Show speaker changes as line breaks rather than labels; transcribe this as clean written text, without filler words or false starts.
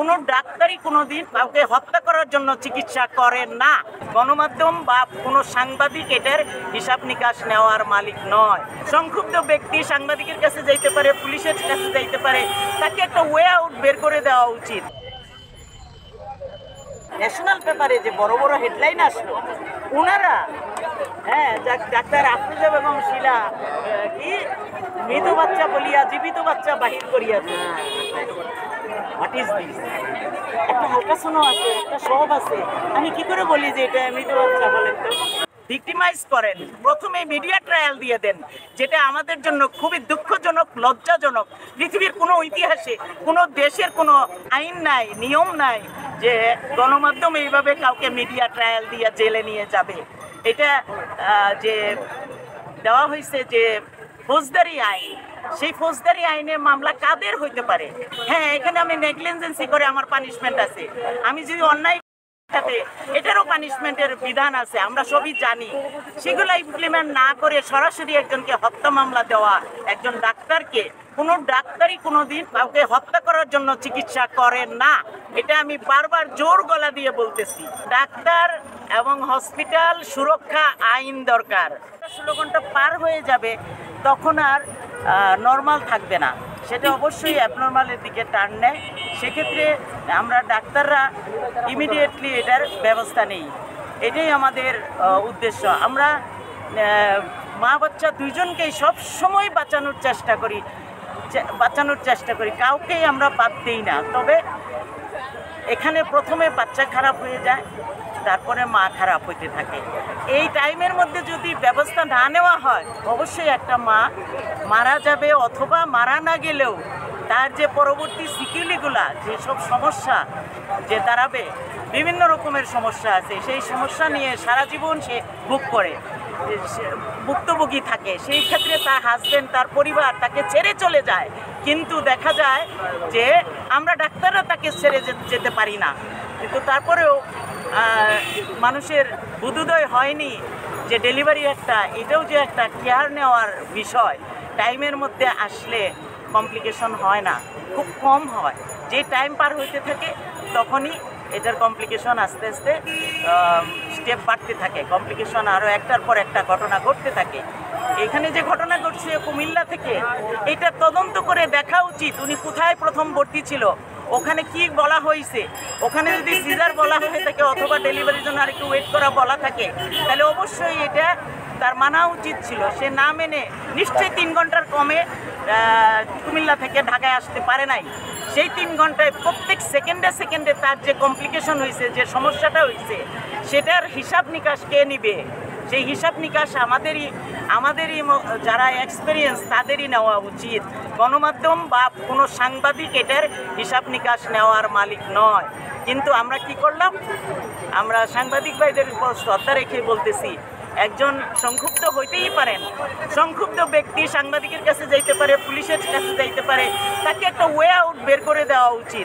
কোনো ডাক্তারই কোনোদিন কাউকে হত্যা করার জন্য চিকিৎসা করেন না। গণমাধ্যম বা কোনো সাংবাদিক এটার হিসাব নিকাশ নেওয়ার মালিক নয়। সংক্ষুব্ধ ব্যক্তি সাংবাদিকের কাছে যাইতে পারে, পুলিশের কাছে যাইতে পারে, তাকে একটা ওয়ে আউট বের করে দেওয়া উচিত। ন্যাশনাল পেপারে যে বড় বড় হেডলাইন আসলো, ওনারা ডাক্তার আফরোজা বেগম শিলা কি মৃত বাচ্চা বলিয়া জীবিত বাচ্চা বাহির করিয়াছে। What is this? একটা হালকাসোনো আছে, একটা সব আছে, আমি কি করে বলি যে এটা মৃত বাচ্চা? বলেন তো। ভিক্টিমাইজ করেন, প্রথমে মিডিয়া ট্রায়াল দিয়ে দেন, যেটা আমাদের জন্য খুবই দুঃখজনক, লজ্জাজনক। পৃথিবীর কোনো ইতিহাসে কোনো দেশের কোনো আইন নাই, নিয়ম নাই যে গণমাধ্যম এইভাবে কাউকে মিডিয়া ট্রায়াল দিয়ে জেলে নিয়ে যাবে। এটা যে দেওয়া হয়েছে যে ফৌজদারি আইন, সেই ফৌজদারি আইনে মামলা কাদের হইতে পারে? হ্যাঁ, এখানে আমি নেগলিজেন্সি করে আমার পানিশমেন্ট আছে, আমি যদি অন্যায় এটারও পানিশমেন্টের বিধান আছে, আমরা সবই জানি। সেগুলো ইমপ্লিমেন্ট না করে সরাসরি একজনকে হত্যা মামলা দেওয়া, একজন ডাক্তারকে, কোনো ডাক্তারই কোনোদিন কাউকে হত্যা করার জন্য চিকিৎসা করেন না। এটা আমি বারবার জোর গলা দিয়ে বলতেছি। ডাক্তার এবং হসপিটাল সুরক্ষা আইন দরকার। 16 ঘন্টা পার হয়ে যাবে, তখন আর নর্মাল থাকবে না, সেটা অবশ্যই অ্যাবনর্মালের দিকে টার্ন নেয়। সেক্ষেত্রে আমরা ডাক্তাররা ইমিডিয়েটলি এটার ব্যবস্থা নেই, এটাই আমাদের উদ্দেশ্য। আমরা মা বাচ্চা দুইজনকেই সব সময় বাঁচানোর চেষ্টা করি, কাউকেই আমরা বাদ দিই না। তবে এখানে প্রথমে বাচ্চা খারাপ হয়ে যায়, তারপরে মা খারাপ হইতে থাকে। এই টাইমের মধ্যে যদি ব্যবস্থা না নেওয়া হয়, অবশ্যই একটা মা মারা যাবে, অথবা মারা না গেলেও তার যে পরবর্তী সিকিউরিটিগুলা, যেসব সমস্যা যে দাঁড়াবে, বিভিন্ন রকমের সমস্যা আছে, সেই সমস্যা নিয়ে সারা জীবন সে ভুক্তভোগী থাকে। সেই ক্ষেত্রে তার হাজবেন্ড, তার পরিবার তাকে ছেড়ে চলে যায়, কিন্তু দেখা যায় যে আমরা ডাক্তাররা তাকে ছেড়ে যেতে পারি না। কিন্তু তারপরেও মানুষের বোধোদয় হয়নি যে ডেলিভারি এটাও যে একটা কেয়ার নেওয়ার বিষয়। টাইমের মধ্যে আসলে কমপ্লিকেশন হয় না, খুব কম হয়। যে টাইম পার হইতে থাকে তখনই এটার কমপ্লিকেশন আস্তে আস্তে স্টেপ বাড়তে থাকে, কমপ্লিকেশন আরও একটার পর একটা ঘটনা ঘটতে থাকে। এখানে যে ঘটনা ঘটছে কুমিল্লা থেকে, এটা তদন্ত করে দেখা উচিত উনি কোথায় প্রথম ভর্তি ছিল, ওখানে কি বলা হয়েছে। ওখানে যদি সিজার বলা হয়ে থাকে অথবা ডেলিভারির জন্য আরেকটু ওয়েট করা বলা থাকে, তাহলে অবশ্যই এটা তার মানা উচিত ছিল। সে না মেনে নিশ্চয়ই 3 ঘন্টার কমে কুমিল্লা থেকে ঢাকায় আসতে পারে নাই। সেই 3 ঘন্টায় প্রত্যেক সেকেন্ডে তার যে কমপ্লিকেশন হয়েছে, যে সমস্যাটা হয়েছে, সেটার হিসাব নিকাশ কে নিবে? সেই হিসাব নিকাশ আমাদেরই যারা এক্সপিরিয়েন্স তাদেরই নেওয়া উচিত। গণমাধ্যম বা কোনো সাংবাদিক এটার হিসাব নিকাশ নেওয়ার মালিক নয়। কিন্তু আমরা কি করলাম? আমরা সাংবাদিক ভাইদের উপর শ্রদ্ধা রেখে বলতেছি, একজন সংক্ষুব্ধ হইতেই পারেন, সংক্ষুব্ধ ব্যক্তি সাংবাদিকের কাছে যাইতে পারে, পুলিশের কাছে যাইতে পারে, তাকে একটা ওয়ে আউট বের করে দেওয়া উচিত।